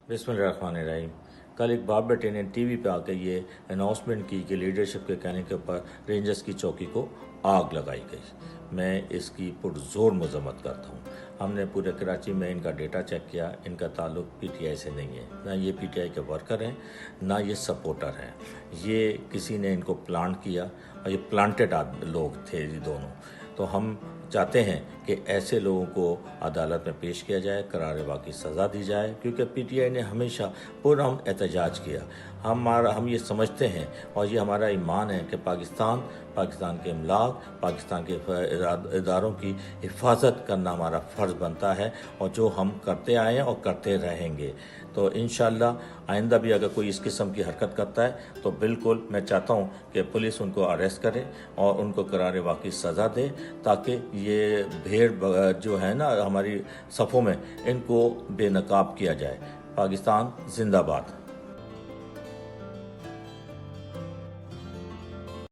बिस्मिल्लाहिर्रहमानिर्रहीम। कल एक बाप बेटे ने टीवी पे आकर ये अनाउंसमेंट की कि लीडरशिप के कहने के ऊपर रेंजर्स की चौकी को आग लगाई गई। मैं इसकी पुरजोर मजम्मत करता हूँ। हमने पूरे कराची में इनका डेटा चेक किया, इनका ताल्लुक पीटीआई से नहीं है, ना ये पीटीआई के वर्कर हैं, ना ये सपोर्टर हैं। ये किसी ने इनको प्लांट किया और ये प्लांटेड लोग थे ये दोनों। तो हम चाहते हैं कि ऐसे लोगों को अदालत में पेश किया जाए, करार वाक़ई सज़ा दी जाए, क्योंकि पीटीआई ने हमेशा पुरअमन एहतजाज किया। हम ये समझते हैं और ये हमारा ईमान है कि पाकिस्तान के इमलाक, पाकिस्तान के इदारों की हिफाजत करना हमारा फ़र्ज़ बनता है, और जो हम करते आए हैं और करते रहेंगे। तो इंशाअल्लाह आइंदा भी अगर कोई इस किस्म की हरकत करता है तो बिल्कुल मैं चाहता हूँ कि पुलिस उनको अरेस्ट करे और उनको करार वाक़ई सज़ा दे, ताकि ये भेड़ जो है ना हमारी सफ़ों में, इनको बेनकाब किया जाए। पाकिस्तान जिंदाबाद।